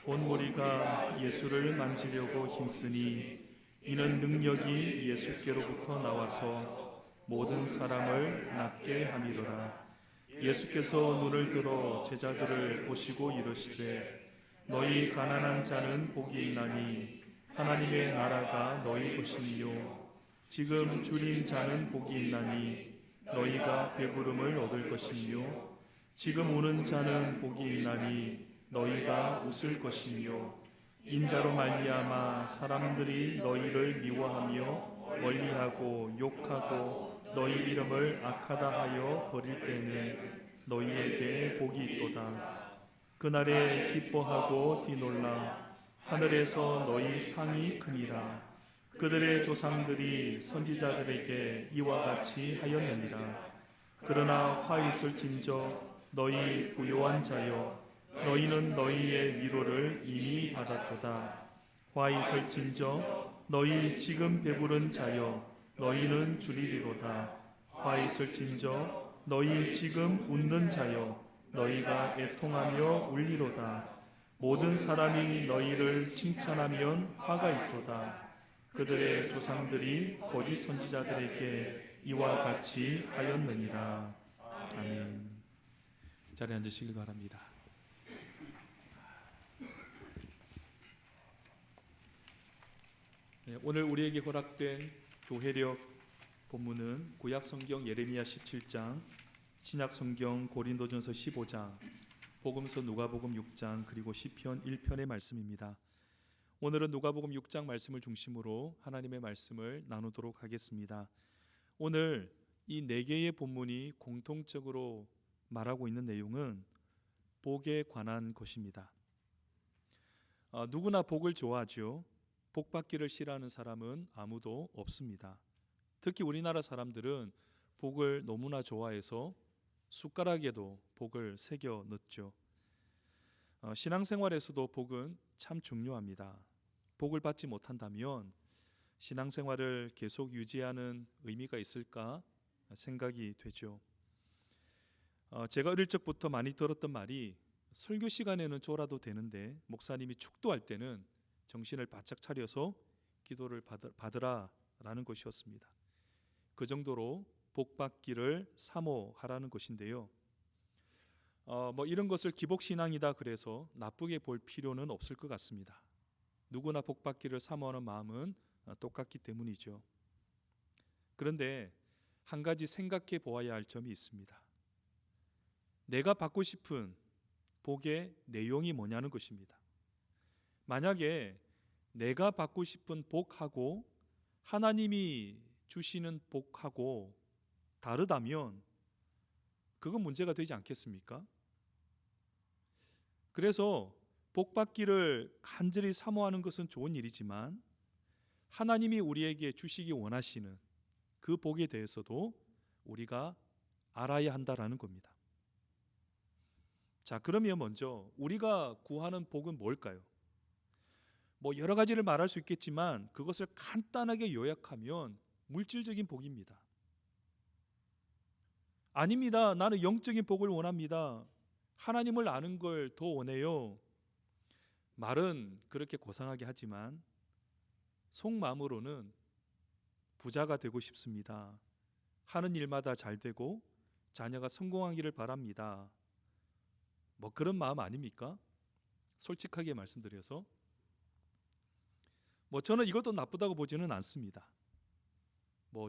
온 무리가 예수를 만지려고 힘쓰니 이는 능력이 예수께로부터 나와서 모든 사람을 낫게 함이로라. 예수께서 눈을 들어 제자들을 보시고 이르시되 너희 가난한 자는 복이 있나니 하나님의 나라가 너희 것이니요 지금 줄인 자는 복이 있나니 너희가 배부름을 얻을 것이며 지금 우는 자는 복이 있나니 너희가 웃을 것이며 인자로 말미암아 사람들이 너희를 미워하며 멀리하고 욕하고 너희 이름을 악하다 하여 버릴 때는 너희에게 복이 있도다. 그날에 기뻐하고 뛰놀라. 하늘에서 너희 상이 크니라. 그들의 조상들이 선지자들에게 이와 같이 하였느니라. 그러나 화 있을진저 너희 부요한 자여 너희는 너희의 위로를 이미 받았도다. 화 있을진저 너희 지금 배부른 자여 너희는 주리리로다. 화 있을진저 너희 지금 웃는 자여 너희가 애통하며 울리로다. 모든 사람이 너희를 칭찬하면 화가 있도다. 그들의 조상들이 거짓 선지자들에게 이와 같이 하였느니라. 아멘. 자리에 앉으시길 바랍니다. 오늘 우리에게 허락된 교회력 본문은 구약 성경 예레미야 17장, 신약 성경 고린도전서 15장, 복음서 누가복음 6장, 그리고 시편 1편의 말씀입니다. 오늘은 누가복음 6장 말씀을 중심으로 하나님의 말씀을 나누도록 하겠습니다. 오늘 이 네 개의 본문이 공통적으로 말하고 있는 내용은 복에 관한 것입니다. 누구나 복을 좋아하죠. 복 받기를 싫어하는 사람은 아무도 없습니다. 특히 우리나라 사람들은 복을 너무나 좋아해서 숟가락에도 복을 새겨 넣죠. 신앙생활에서도 복은 참 중요합니다. 복을 받지 못한다면 신앙생활을 계속 유지하는 의미가 있을까 생각이 되죠. 제가 어릴 적부터 많이 들었던 말이 설교 시간에는 졸아도 되는데 목사님이 축도할 때는 정신을 바짝 차려서 기도를 받으라라는 것이었습니다. 그 정도로 복 받기를 사모하라는 것인데요. 이런 것을 기복신앙이다 그래서 나쁘게 볼 필요는 없을 것 같습니다. 누구나 복 받기를 사모하는 마음은 똑같기 때문이죠. 그런데 한 가지 생각해 보아야 할 점이 있습니다. 내가 받고 싶은 복의 내용이 뭐냐는 것입니다. 만약에 내가 받고 싶은 복하고 하나님이 주시는 복하고 다르다면 그건 문제가 되지 않겠습니까? 그래서 복 받기를 간절히 사모하는 것은 좋은 일이지만 하나님이 우리에게 주시기 원하시는 그 복에 대해서도 우리가 알아야 한다라는 겁니다. 자, 그러면 먼저 우리가 구하는 복은 뭘까요? 여러 가지를 말할 수 있겠지만 그것을 간단하게 요약하면 물질적인 복입니다. 아닙니다. 나는 영적인 복을 원합니다. 하나님을 아는 걸 더 원해요. 말은 그렇게 고상하게 하지만 속마음으로는 부자가 되고 싶습니다. 하는 일마다 잘 되고 자녀가 성공하기를 바랍니다. 그런 마음 아닙니까? 솔직하게 말씀드려서 저는 이것도 나쁘다고 보지는 않습니다.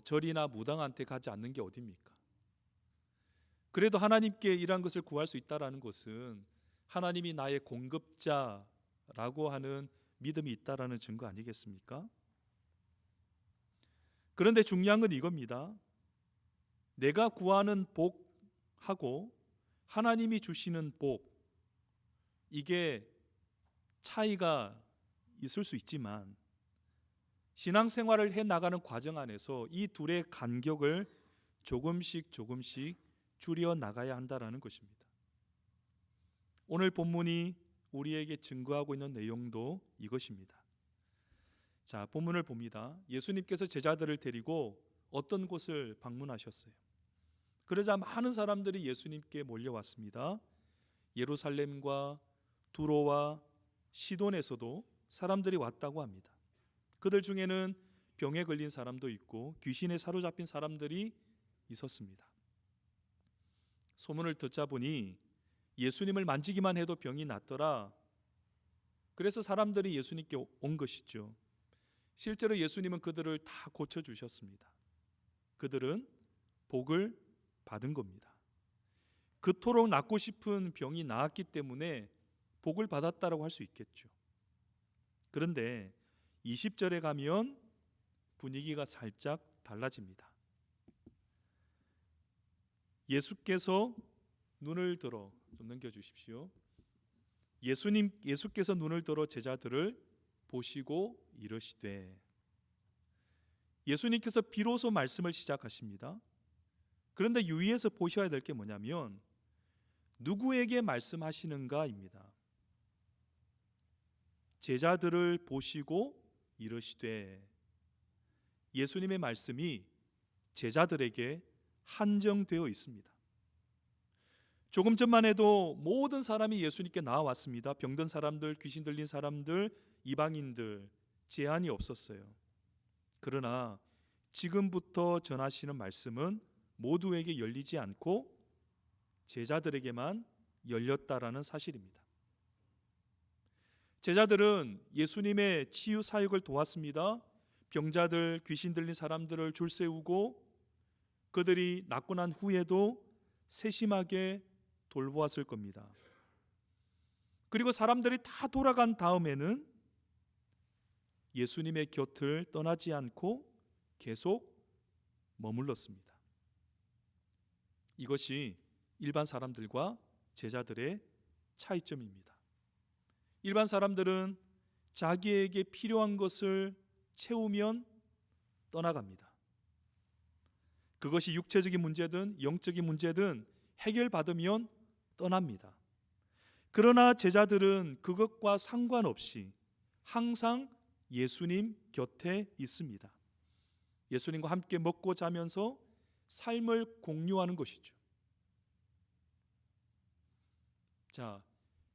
절이나 무당한테 가지 않는 게 어딥니까? 그래도 하나님께 이러한 것을 구할 수 있다는 것은 하나님이 나의 공급자라고 하는 믿음이 있다라는 증거 아니겠습니까? 그런데 중요한 건 이겁니다. 내가 구하는 복하고 하나님이 주시는 복, 이게 차이가 있을 수 있지만 신앙생활을 해나가는 과정 안에서 이 둘의 간격을 조금씩 줄여 나가야 한다는 것입니다. 오늘 본문이 우리에게 증거하고 있는 내용도 이것입니다. 자, 본문을 봅니다. 예수님께서 제자들을 데리고 어떤 곳을 방문하셨어요. 그러자 많은 사람들이 예수님께 몰려왔습니다. 예루살렘과 두로와 시돈에서도 사람들이 왔다고 합니다. 그들 중에는 병에 걸린 사람도 있고 귀신에 사로잡힌 사람들이 있었습니다. 소문을 듣자 보니 예수님을 만지기만 해도 병이 낫더라. 그래서 사람들이 예수님께 온 것이죠. 실제로 예수님은 그들을 다 고쳐주셨습니다. 그들은 복을 받은 겁니다. 그토록 낫고 싶은 병이 나았기 때문에 복을 받았다라고 할 수 있겠죠. 그런데 20절에 가면 분위기가 살짝 달라집니다. 예수께서 눈을 들어, 좀 넘겨주십시오. 예수께서 눈을 들어 제자들을 보시고 이르시되, 예수님께서 비로소 말씀을 시작하십니다. 그런데 유의해서 보셔야 될 게 뭐냐면 누구에게 말씀하시는가입니다. 제자들을 보시고 이르시되, 예수님의 말씀이 제자들에게 한정되어 있습니다. 조금 전만 해도 모든 사람이 예수님께 나와왔습니다. 병든 사람들, 귀신 들린 사람들, 이방인들, 제한이 없었어요. 그러나 지금부터 전하시는 말씀은 모두에게 열리지 않고 제자들에게만 열렸다라는 사실입니다. 제자들은 예수님의 치유 사역을 도왔습니다. 병자들, 귀신 들린 사람들을 줄 세우고 그들이 낫고 난 후에도 세심하게 돌보았을 겁니다. 그리고 사람들이 다 돌아간 다음에는 예수님의 곁을 떠나지 않고 계속 머물렀습니다. 이것이 일반 사람들과 제자들의 차이점입니다. 일반 사람들은 자기에게 필요한 것을 채우면 떠나갑니다. 그것이 육체적인 문제든 영적인 문제든 해결받으면 떠납니다. 그러나 제자들은 그것과 상관없이 항상 예수님 곁에 있습니다. 예수님과 함께 먹고 자면서 삶을 공유하는 것이죠. 자,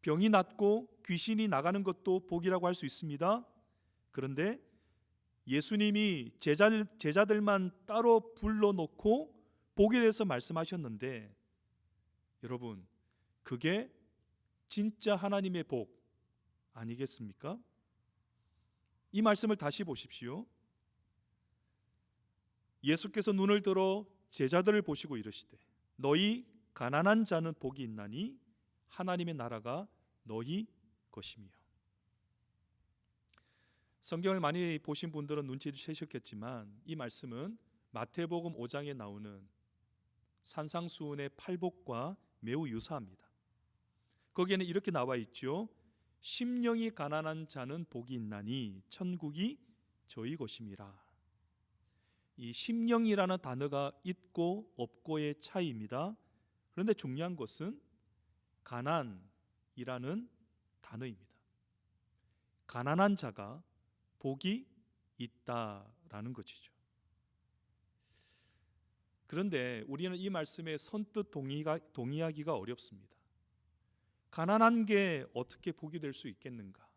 병이 낫고 귀신이 나가는 것도 복이라고 할 수 있습니다. 그런데 예수님이 제자들만 따로 불러놓고 복에 대해서 말씀하셨는데, 여러분, 그게 진짜 하나님의 복 아니겠습니까? 이 말씀을 다시 보십시오. 예수께서 눈을 들어 제자들을 보시고 이르시되, 너희 가난한 자는 복이 있나니 하나님의 나라가 너희 것이며. 성경을 많이 보신 분들은 눈치를 채셨겠지만 이 말씀은 마태복음 5장에 나오는 산상수훈의 팔복과 매우 유사합니다. 거기에는 이렇게 나와 있죠. 심령이 가난한 자는 복이 있나니 천국이 저희 것임이라. 이 심령이라는 단어가 있고 없고의 차이입니다. 그런데 중요한 것은 가난이라는 단어입니다. 가난한 자가 복이 있다라는 것이죠. 그런데 우리는 이 말씀에 선뜻 동의하기가 어렵습니다. 가난한 게 어떻게 복이 될 수 있겠는가?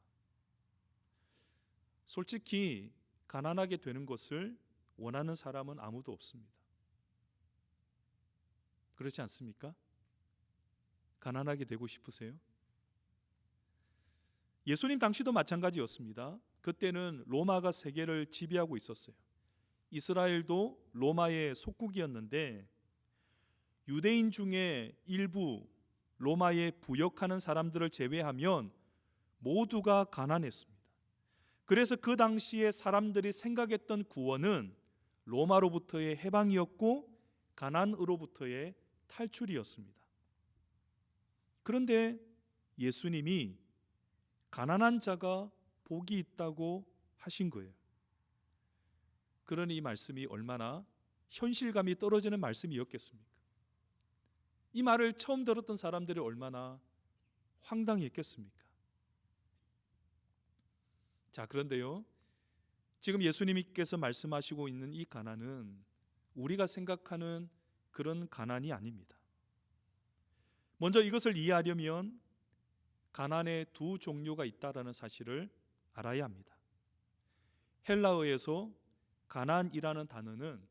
솔직히 가난하게 되는 것을 원하는 사람은 아무도 없습니다. 그렇지 않습니까? 가난하게 되고 싶으세요? 예수님 당시도 마찬가지였습니다. 그때는 로마가 세계를 지배하고 있었어요. 이스라엘도 로마의 속국이었는데 유대인 중에 일부 로마에 부역하는 사람들을 제외하면 모두가 가난했습니다. 그래서 그 당시에 사람들이 생각했던 구원은 로마로부터의 해방이었고 가난으로부터의 탈출이었습니다. 그런데 예수님이 가난한 자가 복이 있다고 하신 거예요. 그러니 이 말씀이 얼마나 현실감이 떨어지는 말씀이었겠습니까? 이 말을 처음 들었던 사람들이 얼마나 황당했겠습니까? 자, 그런데요, 지금 예수님께서 말씀하시고 있는 이 가난은 우리가 생각하는 그런 가난이 아닙니다. 먼저 이것을 이해하려면 가난의 두 종류가 있다라는 사실을 알아야 합니다. 헬라어에서 가난이라는 단어는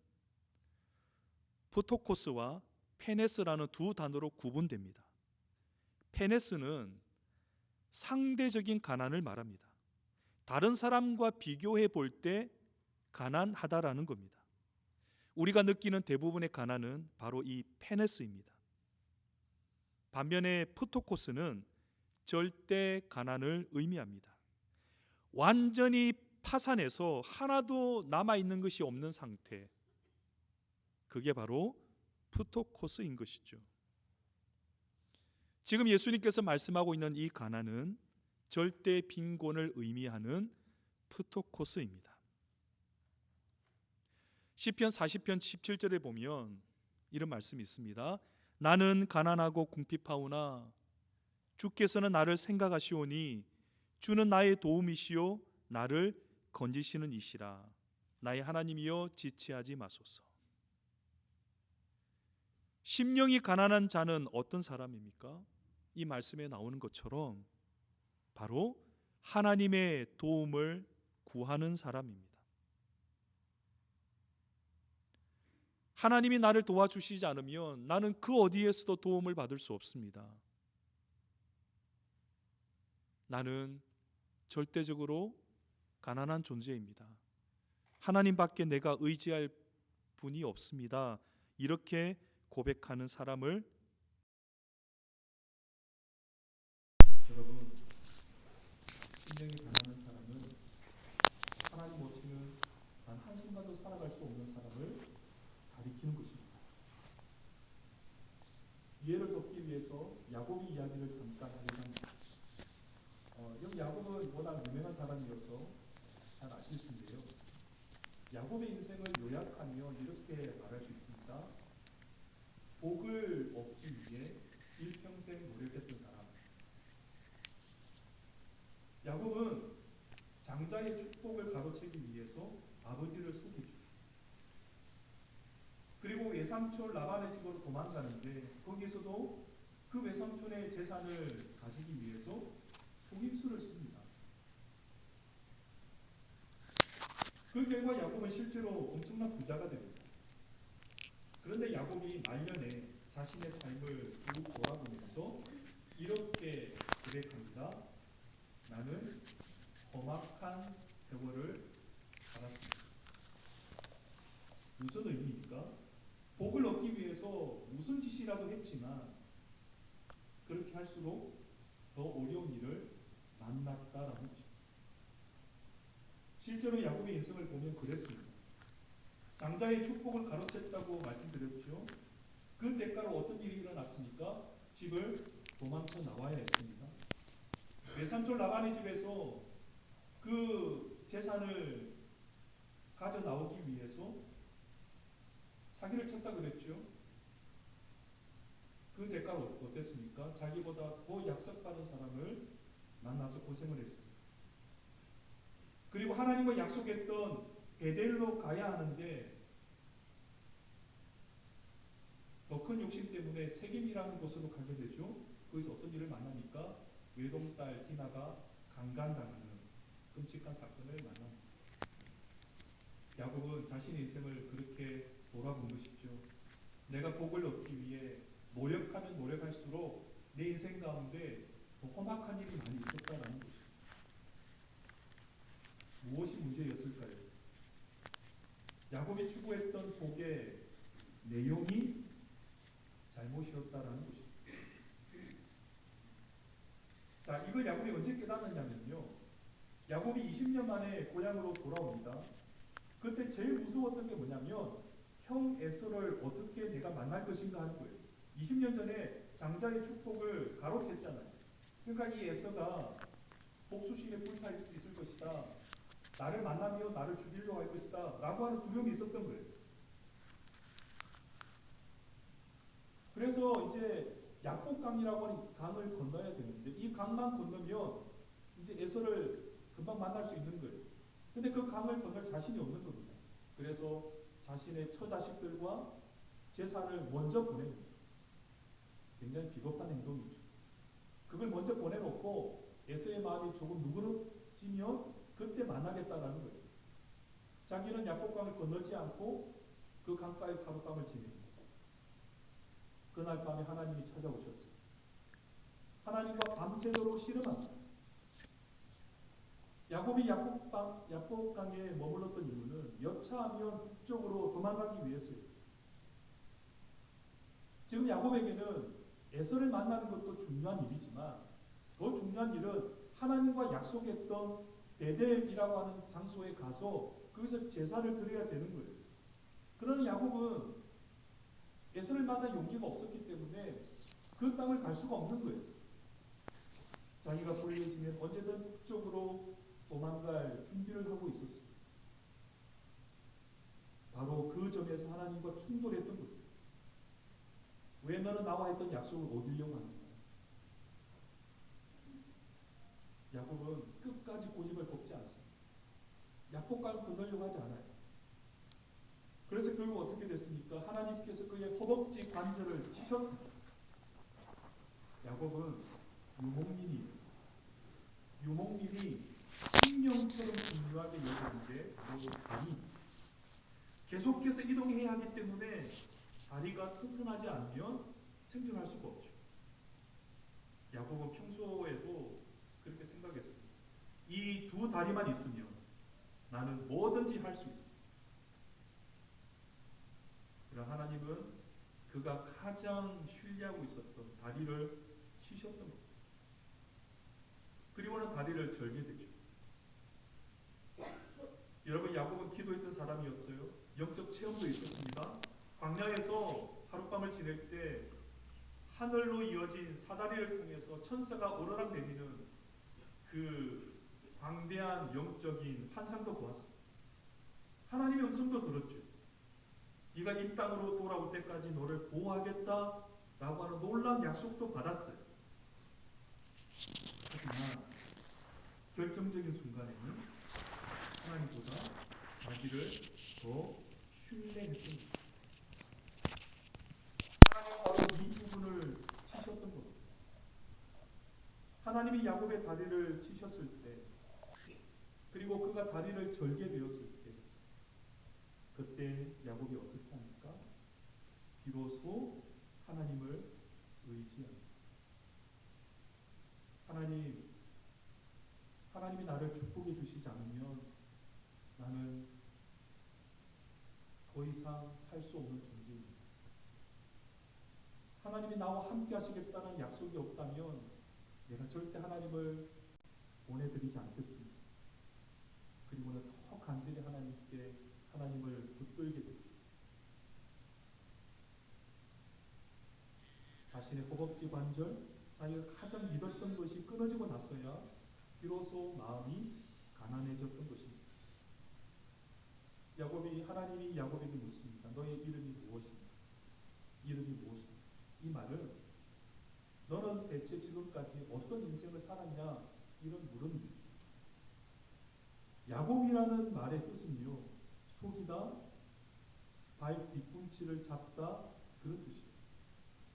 프토코스와 페네스라는 두 단어로 구분됩니다. 페네스는 상대적인 가난을 말합니다. 다른 사람과 비교해 볼 때 가난하다라는 겁니다. 우리가 느끼는 대부분의 가난은 바로 이 페네스입니다. 반면에 프토코스는 절대 가난을 의미합니다. 완전히 파산해서 하나도 남아있는 것이 없는 상태, 그게 바로 프토코스인 것이죠. 지금 예수님께서 말씀하고 있는 이 가난은 절대 빈곤을 의미하는 프토코스입니다. 시편 40편 17절에 보면 이런 말씀이 있습니다. 나는 가난하고 궁핍하오나 주께서는 나를 생각하시오니 주는 나의 도움이시요 나를 건지시는 이시라. 나의 하나님이여 지체하지 마소서. 심령이 가난한 자는 어떤 사람입니까? 이 말씀에 나오는 것처럼 바로 하나님의 도움을 구하는 사람입니다. 하나님이 나를 도와주시지 않으면 나는 그 어디에서도 도움을 받을 수 없습니다. 나는 절대적으로 가난한 존재입니다. 하나님밖에 내가 의지할 분이 없습니다. 이렇게 고백하는 사람을 여러분, 심령이 가난한 사람은 하나님 없이는 단 한순간도 살아갈 수 없는 사람을 가리키는 것입니다. 이해를 돕기 위해서 야곱의 이야기를 잠깐 하려고 합니다. 여기 야곱은 워낙 유명한 사람이어서 잘 아실 텐데요. 야곱의 인생을 요약하면 이렇게 말할 수 있습니다. 복을 얻기 위해 일평생 노력했던 사람. 야곱은 장자의 축복을 가로채기 위해서 아버지를 속이죠. 그리고 외삼촌 라반의 집으로 도망가는데 거기서도 그 외삼촌의 재산을 가지기 위해서 속임수를 씁니다. 그 결과 야곱은 실제로 엄청난 부자가 됩니다. 그런데 야곱이 말년에 자신의 삶을 쭉 돌아보면서 이렇게 고백합니다. 나는 험악한 세월을 살았습니다. 무슨 의미입니까? 복을 얻기 위해서 무슨 짓이라도 했지만 그렇게 할수록 더 어려운 일을 만났다라는 것입니다. 실제로 야곱의 인생을 보면 그랬습니다. 장자의 축복을 가로챘다고 말씀드렸죠. 그 대가로 어떤 일이 일어났습니까? 집을 도망쳐 나와야 했습니다. 외삼촌 라반의 집에서 그 재산을 가져 나오기 위해서 사기를 쳤다 그랬죠. 그 대가로 어땠습니까? 자기보다 더 약속받은 사람을 만나서 고생을 했습니다. 그리고 하나님과 약속했던 베델로 가야 하는데 더 큰 욕심 때문에 세겜이라는 곳으로 가게 되죠. 거기서 어떤 일을 만나니까 외동딸 디나가 강간당하는 끔찍한 사건을 만납니다. 야곱은 자신의 인생을 그렇게 돌아본 것이죠. 내가 복을 얻기 위해 노력하면 노력할수록 내 인생 가운데 더 험악한 일이 많이 있었다라는 것입니다. 무엇이 문제였을까요? 야곱이 추구했던 복의 내용이 잘못이었다라는 것입니다. 자, 이걸 야곱이 언제 깨달았냐면요. 야곱이 20년 만에 고향으로 돌아옵니다. 그때 제일 무서웠던 게 뭐냐면 형 에서를 어떻게 내가 만날 것인가 하는 거예요. 20년 전에 장자의 축복을 가로챘잖아요. 그러니까 이 에서가 복수심에 불타 있을 것이다. 나를 만나며 나를 죽이려고 할 것이다. 라고 하는 두려움이 있었던 거예요. 그래서 이제 야복강이라고 하는 강을 건너야 되는데 이 강만 건너면 이제 에서를 금방 만날 수 있는 거예요. 근데 그 강을 건널 자신이 없는 겁니다. 그래서 자신의 처자식들과 재산을 먼저 보냅니다. 굉장히 비겁한 행동이죠. 그걸 먼저 보내놓고 에서의 마음이 조금 누그러지면 그때 만나겠다라는 거예요. 자기는 야복강을 건너지 않고 그 강가에서 하룻밤을 지냅니다. 그날 밤에 하나님이 찾아오셨어요. 하나님과 밤새도록 씨름합니다. 야곱이 야복강에 머물렀던 이유는 여차하면 북쪽으로 도망가기 위해서예요. 지금 야곱에게는 에서를 만나는 것도 중요한 일이지만 더 중요한 일은 하나님과 약속했던 베델이라고 하는 장소에 가서 거기서 제사를 드려야 되는 거예요. 그러나 야곱은 에서를 만날 용기가 없었기 때문에 그 땅을 갈 수가 없는 거예요. 자기가 불리해지면 언제든 북쪽으로 도망갈 준비를 하고 있었어요. 바로 그 점에서 하나님과 충돌했던 거예요. 왜 너는 나와 했던 약속을 어기려고 하는가? 야곱은 끝까지 고집을 꺾지 않습니다. 야복강을 건너려고 하지 않아요. 그래서 결국 어떻게 됐습니까? 하나님께서 그의 허벅지 관절을 치셨습니다. 야곱은 유목민이 생명처럼 중요하게 여기는 게 바로 다리입니다. 계속해서 이동해야 하기 때문에 다리가 튼튼하지 않으면 생존할 수가 없죠. 야곱은 평소에도 그렇게 생각했습니다. 이 두 다리만 있으면 나는 뭐든지 할 수 있어. 그러나 하나님은 그가 가장 신뢰하고 있었던 다리를 치셨던 겁니다. 그리고는 다리를 절게 되죠. 여러분, 야곱은 기도했던 사람이었어요. 영적 체험도 있었습니다. 광야에서 하룻밤을 지낼 때 하늘로 이어진 사다리를 통해서 천사가 오르락내리는 그 광대한 영적인 환상도 보았습니다. 하나님의 음성도 들었죠. 네가 이 땅으로 돌아올 때까지 너를 보호하겠다라고 하는 놀라운 약속도 받았어요. 하지만 결정적인 순간에는 하나님보다 자기를 더 신뢰했던 겁니다. 하나님은 바로 이 부분을 치셨던 겁니다. 하나님이 야곱의 다리를 치셨을 때, 그리고 그가 다리를 절게 되었을 때, 그때 야곱이 어떻게 합니까? 비로소 하나님을 의지합니다. 하나님이 나를 축복해 주시지 않으면 나는 더 이상 살 수 없는 존재입니다. 하나님이 나와 함께 하시겠다는 약속이 없다면 내가 절대 하나님을 보내드리지 않겠습니다. 그리고는 더 간절히 하나님을 붙들게 되죠. 자신의 허벅지 관절, 자기가 가장 믿었던 것이 끊어지고 나서야 비로소 마음이 가난해졌던 것입니다. 하나님이 야곱에게 묻습니다. 너의 이름이 무엇입니까? 이름이 무엇입니까? 이 말은 너는 대체 지금까지 어떤 인생을 살았냐? 이런 물음입니다. 야곱이라는 말의 뜻은요, 속이다, 발 뒤꿈치를 잡다, 그런 뜻이에요.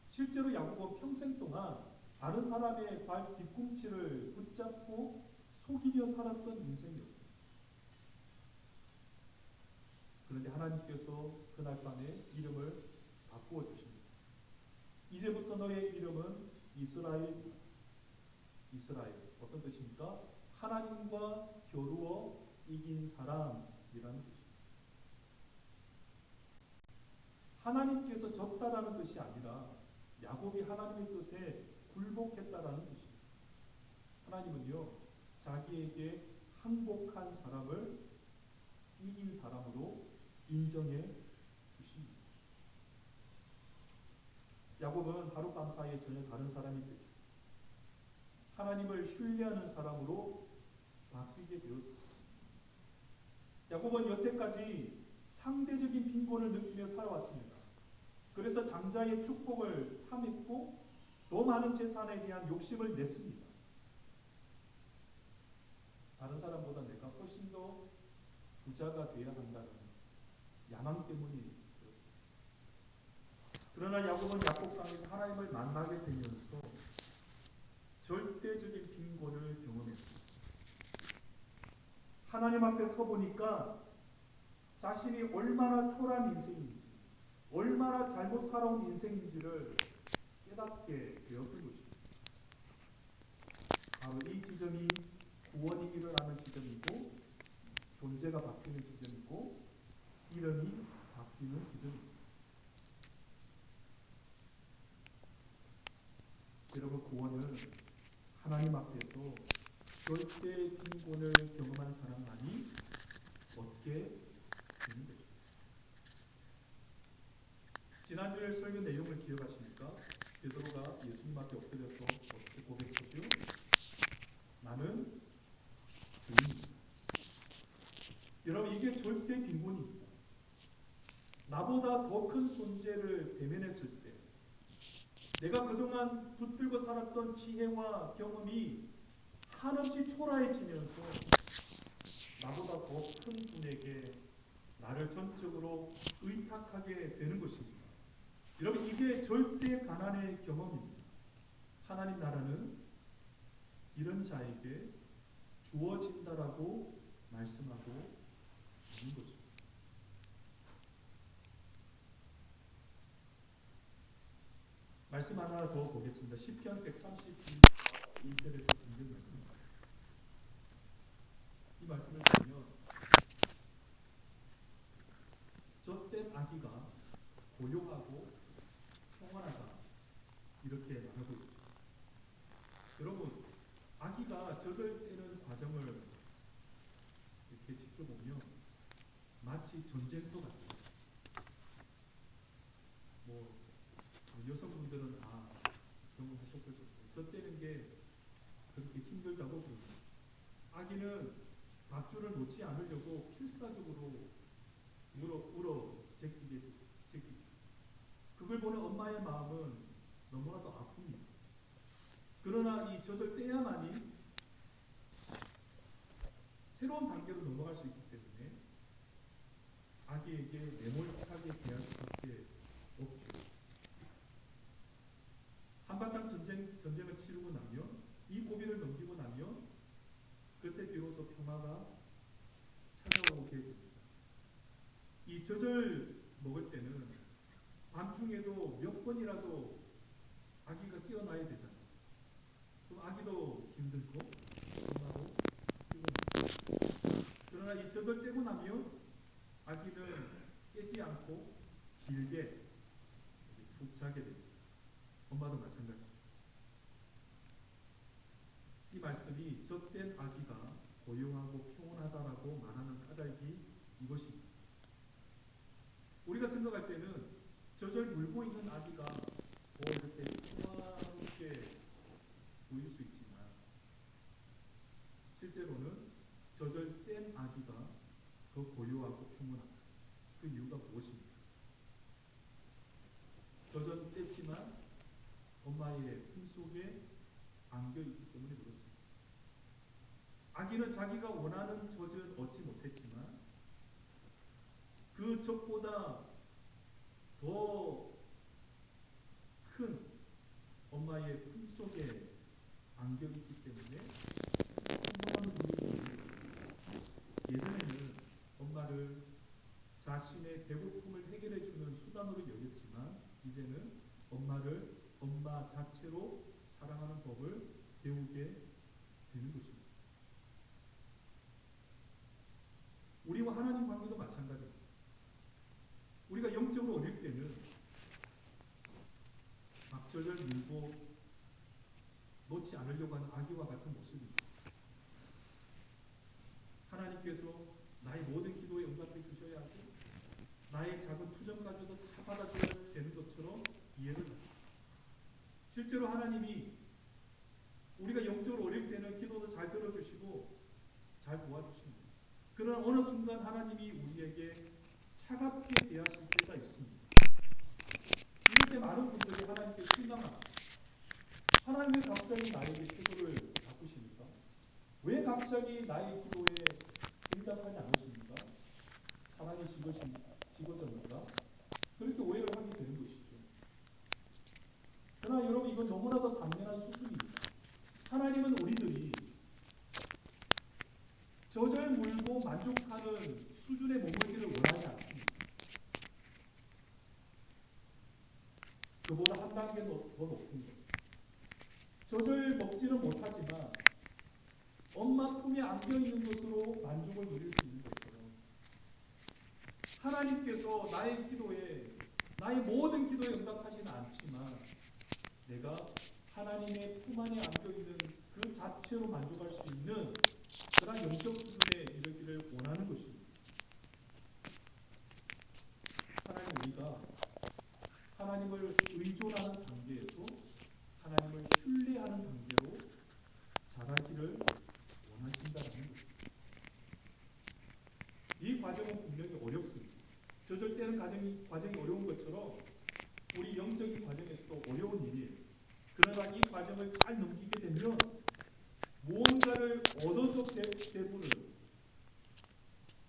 실제로 야곱은 평생 동안 다른 사람의 발 뒤꿈치를 붙잡고 속이며 살았던 인생이었어요. 그런데 하나님께서 그날 밤에 이름을 바꾸어 주십니다. 이제부터 너의 이름은 이스라엘이다. 이스라엘, 어떤 뜻입니까? 하나님과 겨루어 이긴 사람이라는 뜻입니다. 하나님께서 졌다라는 뜻이 아니라 야곱이 하나님의 뜻에 굴복했다라는 뜻입니다. 하나님은요, 자기에게 항복한 사람을 이긴 사람으로 인정해 주십니다. 야곱은 하룻밤 사이에 전혀 다른 사람이 되죠. 하나님을 신뢰하는 사람으로 바뀌게 되었습니다. 야곱은 여태까지 상대적인 빈곤을 느끼며 살아왔습니다. 그래서 장자의 축복을 탐했고 더 많은 재산에 대한 욕심을 냈습니다. 다른 사람보다 내가 훨씬 더 부자가 되어야 한다는 야망 때문이었어요. 그러나 야곱은 야복강에서 하나님을 만나게 되면서 절대적인 빈곤을 경험했습니다. 하나님 앞에 서 보니까 자신이 얼마나 초라한 인생인지, 얼마나 잘못 살아온 인생인지를 깨닫게 되었던 것입니다. 바로 이 지점이 구원이 일어나는 지점이고, 존재가 바뀌는 지점이고, 이름이 바뀌는 지점입니다. 여러분, 구원은 하나님 앞에서 절대 빈곤을 경험한 사람만이 얻게 되는 것입니다. 지난주에 설교 내용을 기억하십니까? 베드로가 예수님 앞에 엎드려서 어떻게 고백했죠? 나는 죄인입니다. 여러분, 이게 절대 빈곤입니다. 나보다 더 큰 존재를 대면했을 때, 내가 그동안 붙들고 살았던 지혜와 경험이 한없이 초라해지면서 나보다 더 큰 분에게 나를 전적으로 의탁하게 되는 것입니다. 여러분, 이게 절대 가난의 경험입니다. 하나님 나라는 이런 자에게 주어진다라고 말씀하고 있는 것입니다. 말씀 하나 더 보겠습니다. 시편 132절에서 본문 말씀입니다. 이 말씀을 보면 젖된 아기가 고요하고 평안하다 이렇게 말하고 있죠. 여러분, 아기가 젖을 과정을 이렇게 지켜보면 마치 전쟁터 같아요. 여성분들은 경험하셨을 거예요. 젖대는 게 그렇게 힘들다고 그러죠. 아기는 밥줄을 놓지 않으려고 필사적으로 울어 제끼게. 그걸 보는 엄마의 마음은 너무나도 아픕니다. 그러나 이 젖을 떼야만이 새로운 단계로 넘어갈 수 있기 때문에 아기에게 매몰차게 대할 수밖에 없죠. 한바탕 전쟁을 치르고 나면, 이 고비를 넘기고 나면 그때 비로소 평화가 찾아오게 됩니다. 이 젖을 먹을 때는 밤중에도 몇 번이라도 아기가 깨어나야 되잖아요. 그럼 아기도 힘들고 엄마도 피곤해요. 그러나 이 젖을 떼고 나면 아기는 깨지 않고 길게 푹 자게 됩니다. 엄마도 마찬가지입니다. 이 말씀이 젖된 아기가 고요하고 평온하다라고 말하는 까닭이 이것입니다. 우리가 생각할 때는 젖을 물고 있는 아기가 이렇게 평화롭게 보일 수 있지만, 실제로는 젖을 뗀 아기가 더 고요하고 평온합니다. 그 이유가 무엇입니까? 젖은 뗐지만 엄마의 품속에 안겨있기 때문에 그렇습니다. 아기는 자기가 원하는 젖은 얻지 못했지만 그 젖보다 더 큰 엄마의 품속에 안겨있기 때문에 풍성한 눈이 보입니다. 예전에는 엄마를 자신의 배고픔을 해결해주는 수단으로 여겼지만, 이제는 엄마를 엄마 자체로 사랑하는 법을 배우게 되는 것입니다. 우리와 하나님 관계도 마찬가지입니다. 우리가 영적으로 어릴 때는 앞젖을 밀고 놓지 않으려고 하는 아기와 같은 모습입니다. 하나님께서 나의 모든 기도에 응답해 주셔야 하고, 나의 작은 투정까지도 다 받아줘야 되는 것처럼 이해를 합니다. 실제로 하나님이 우리가 영적으로 어릴 때는 기도도 잘 들어주시고 잘 도와주십니다. 그러나 어느 순간 하나님이 우리에게 차갑게 대하실 때가 있습니다. 이럴 때 많은 분들이 하나님께 실망합니다. 하나님 왜 갑자기 나에게 기도를 바꾸십니까? 왜 갑자기 나의 기도에 응답하지 않으십니까? 사랑이 식어졌는가? 그렇게 오해를 하게 되는 것이죠. 그러나 여러분, 이건 너무나도 당연한 수준입니다. 저절 물고 만족하는 수준의 머물기를 원하지 않습니다. 그보다 한 단계 더 높은 것. 저절 먹지는 못하지만 엄마 품에 안겨있는 것으로 만족을 누릴 수 있는 것처럼 하나님께서 나의 기도에, 나의 모든 기도에 응답하지는 않지만 내가 하나님의 품 안에 안겨있는 그 자체로 만족할 수 있는 그런 영적 수준에 이르기를 원하는 것입니다. 하나님, 우리가 하나님을 의존하는 단계에서 하나님을 신뢰하는 단계로 자라기를 원하신다는 것입니다. 이 과정은 분명히 어렵습니다. 저절 때는 과정이 어려운 것처럼 우리 영적인 과정에서도 어려운 일이에요. 그러나 이 과정을 잘 넘기게 되면 무언가를 얻어서 배부른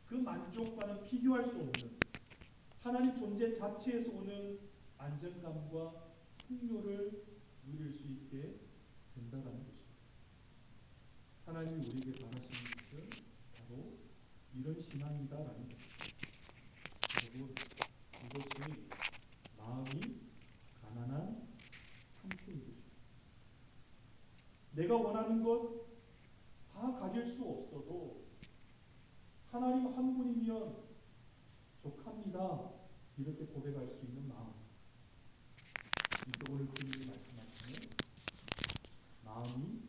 그 만족과는 비교할 수 없는 하나님 존재 자체에서 오는 안정감과 풍요를 누릴 수 있게 된다는 것입니다. 하나님이 우리에게 바라시는 것은 바로 이런 신앙이다라는 것입니다. 여러분, 이것이 마음이 가난한 상태인 것입니다. 내가 원하는 것 다 가질 수 없어도 하나님 한 분이면 족합니다. 이렇게 고백할 수 있는 마음. 이게 오늘 주님이 말씀하시는 마음이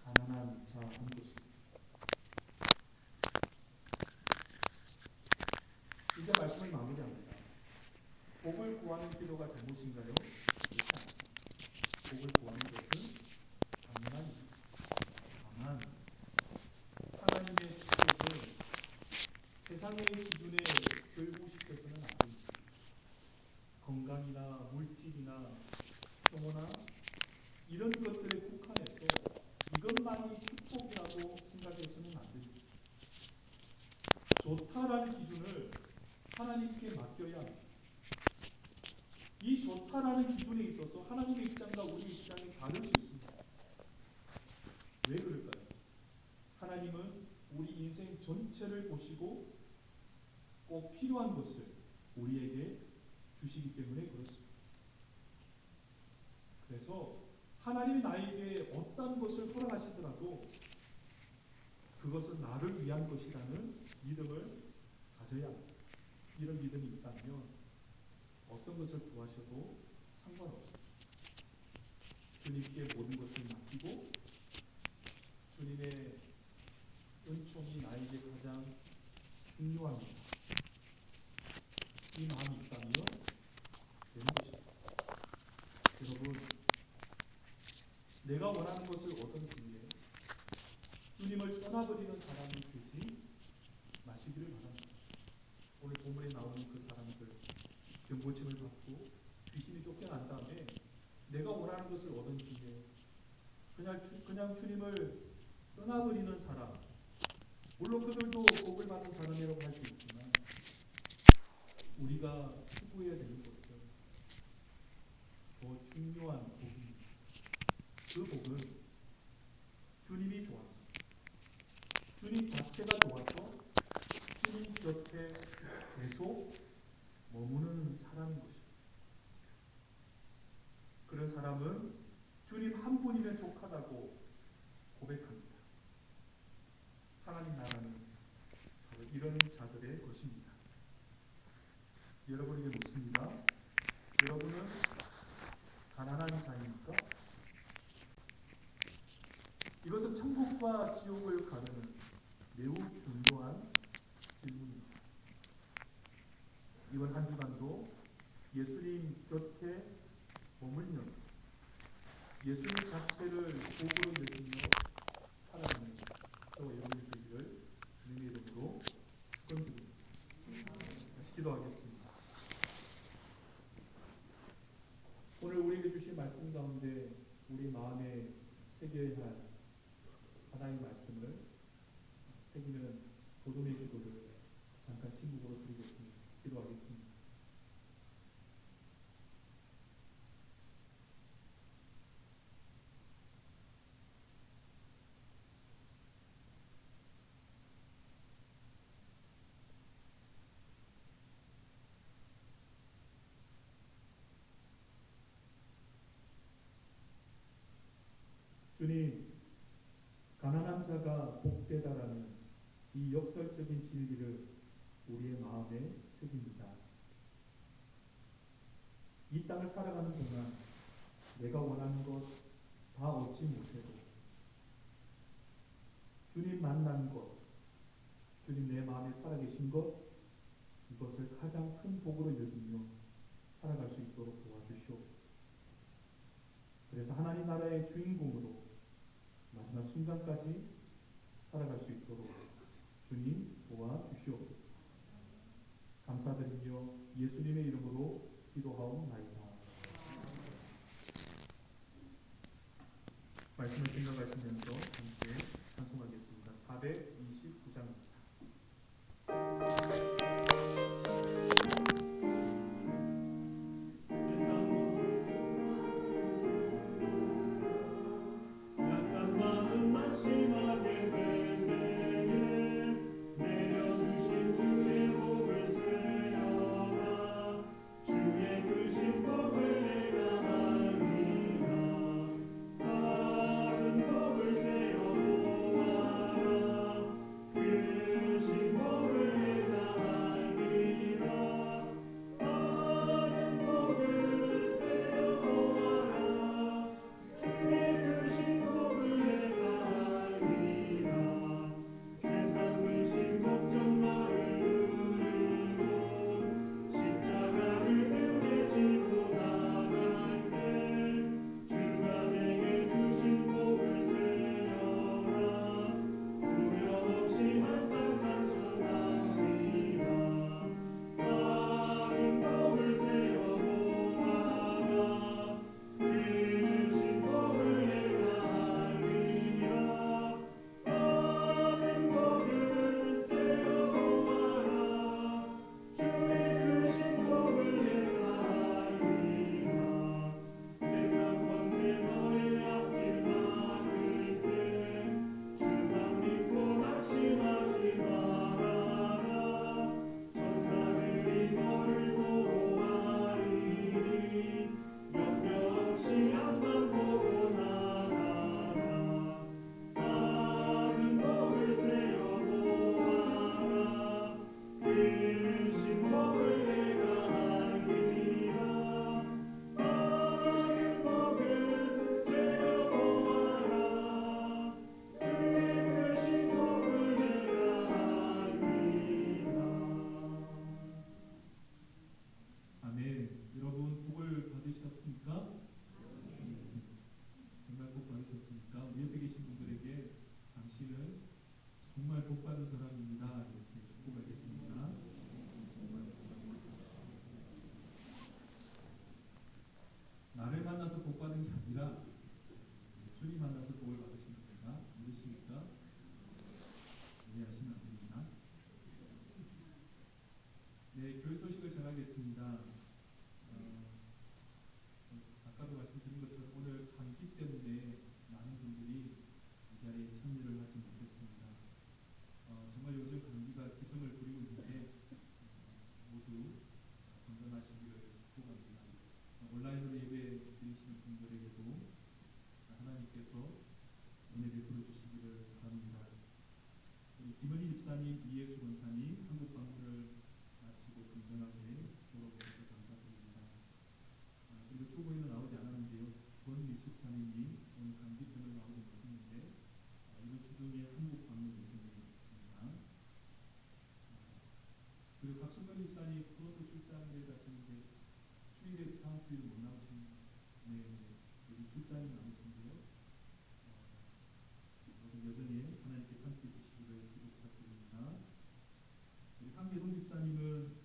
가난한 자인 것입니다. 이제 말씀을 마무리합니다. 복을 구하는 기도가 잘못인가요? 그렇지 않습니다. 복을 구하는 것은 당연합니다. 다만 하나님의 축복을 세상의 기준에 결부시켜서는 안 됩니다. 건강이나 물질이나 평온나 이런 것들에 국한해서 이것만이 축복이라고 생각해서는 안 됩니다. 좋다라는 기준을 하나님께 맡겨야 합니다. 이 좋다라는 기준에 있어서 하나님의 입장과 우리 입장이 다를 수 있습니다. 왜 그럴까요? 하나님은 우리 인생 전체를 보시고 꼭 필요한 것을 우리에게 주시기 때문에 그렇습니다. 그래서 하나님이 나에게 어떤 것을 허락하시더라도 그것은 나를 위한 것이라는 믿음을 가져야 합니다. 이런 믿음이 있다면 어떤 것을 구하셔도 상관없습니다. 주님께 모든 것을 맡기고 주님의 은총이 나에게 가장 중요합니다. 이 마음이 있다면 되는 것입니다. 여러분, 내가 원하는 것을 얻은 뒤에 주님을 떠나버리는 사람이 되지 마시기를 바랍니다. 오늘 본문에 나오는 그 사람들 병고침을 받고 귀신이 쫓겨난 다음에 내가 원하는 것을 얻은 뒤에 그냥 주님을 떠나버리는 사람, 물론 그들도 복을 받는 사람이라고 할 수 있지만 우리가 추구해야 되는 것은 더 중요한 복입니다. 그 복은 주님이 좋아서, 주님 자체가 좋아서 주님 곁에 계속 머무는 사람인 것입니다. 그런 사람은 주님 한 분이면 족하다고 고백합니다. 하나님 나라는 바로 이런 자들의 것입니다. 여러분에게 묻습니다. 여러분은 가난한 자입니까? 이것은 천국과 지옥을 가르는 매우 중요한 질문입니다. 이번 한 주간도 예수님 곁에 머물면서 예수님 자체를 복으로 여기며 살아가는 저와 여러분이 되기를 주님의 이름으로 축원드립니다. 다시 기도하겠습니다. 오늘 우리에게 주신 말씀 가운데 우리 마음에 새겨야 할 하나님의 말씀을 새기는 도둠의 기도를 잠깐 침묵으로 드리겠습니다. 기도하겠습니다. 복되다라는 이 역설적인 진리를 우리의 마음에 새깁니다. 이 땅을 살아가는 동안 내가 원하는 것 다 얻지 못해도 주님 만난 것, 주님 내 마음에 살아계신 것, 이것을 가장 큰 복으로 여기며 살아갈 수 있도록 도와주시옵소서. 그래서 하나님 나라의 주인공으로 마지막 순간까지 살아갈 수 있도록 주님 도와주시옵소서. 감사드리며 예수님의 이름으로 기도하옵나이다. 말씀을 생각하시면서 함께 찬송하겠습니다. 429장입니다. 나를 만나서 복 받은 게 아니라 주님 만나서 복을 받으신 겁니다. 믿으십니까? 이해하시면 안 됩니다. 네, 교회 소식을 전하겠습니다. 아까도 말씀드린 것처럼 오늘 감기 때문에 많은 분들이 이 자리에 참여를 하지 못했습니다. 정말 요즘 감기가 기승을 부리고 있는데 모두 건강하시기를 축복합니다. 온라인으로 예배 드리시는 분들에게도 하나님께서 은혜 베풀어 주시기를 바랍니다. 우리 김은희 집사님, 이혜주 권사님 한국 방문을 마치고 건강하게 돌아오셔서 감사드립니다. 그리고 초보에는 나오지 않았는데요. 권미숙 자매님 오늘 감기 때문에 나오지 못했는데 이번 주 중에 한국 방문 예정되어 있습니다. 그리고 박순근 집사님 토론토 출장을 가시는데 주일에 다음 주일 못 나오신 여기 출장이 많으신데요. 모든 여정에 하나님께서 함께 해주시기를 기도 부탁드립니다. 우리 황예동 집사님은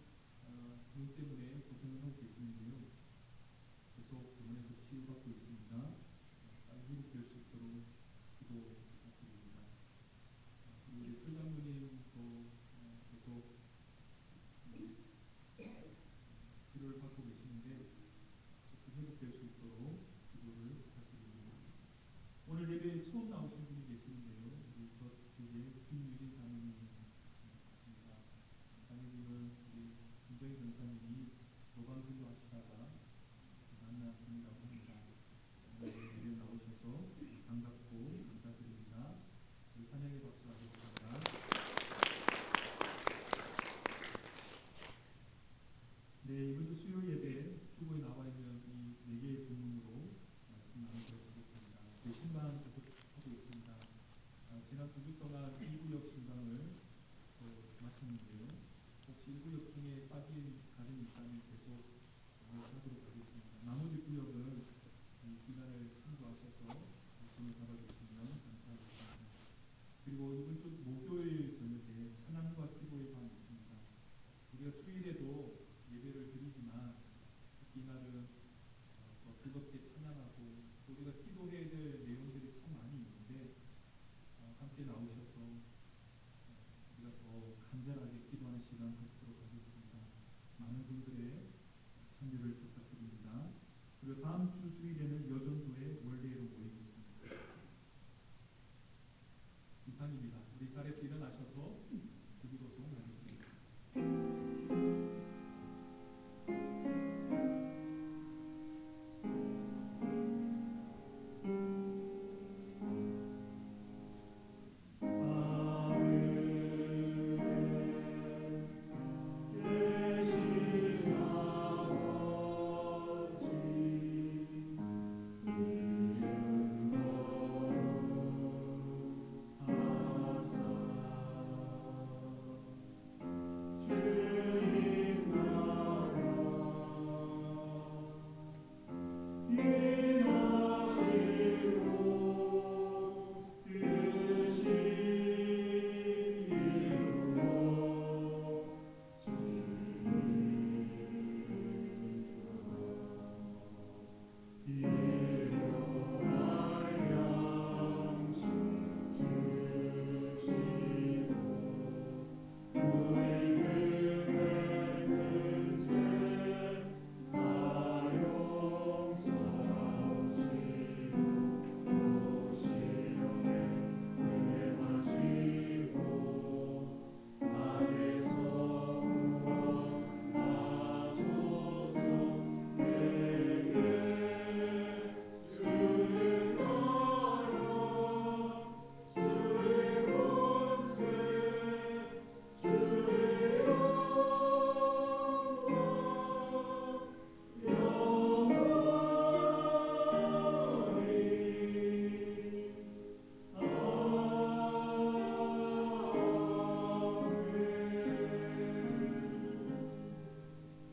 병 때문에 고생을 하고 계시는데요. 계속 병원에서 치유받고 있습니다. 빨리 회복될 수 있도록 기도 부탁드립니다. 그리고 우리 설장모님도 계속 치료를 받고 계시는데 회복될 수 있도록 기도를 부탁드립니다. 참여를 부탁드립니다. 그리고 다음 주 주일에는 여전도에 원래로 모이겠습니다. 이상입니다. 우리 자리에서 일어나셔서 주기도송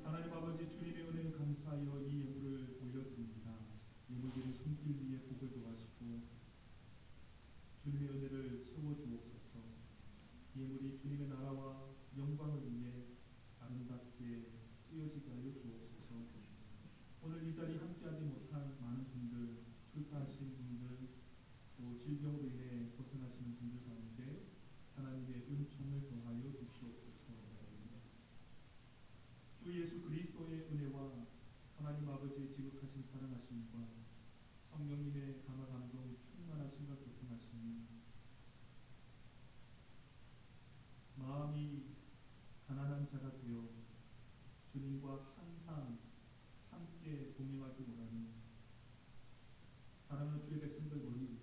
하나님 아버지 주님의 은혜를 감사하여 이 예물을 올려드립니다. 예물들이 손길 위에 복을 더하시고 주님의 은혜를 채워주옵소서. 예물이 주님의 나라와 영광을 위해 아름답게 쓰여지게 하여 주옵소서. 오늘 이 자리에 함께하지 못한 많은 분들, 출가하신 분들, 또 질병으로 인해 고생하시는 분들 가운데 하나님의 은총을 더하여 주시옵소서. 주 예수 그리스도의 은혜와 하나님 아버지의 지극하신 사랑하심과 성령님의 감화 감동 충만하심과 교통하심이 마음이 가난한 자가 되어 주님과 항상 함께 동행하기 원하는 사랑하는 주의 백성들 머리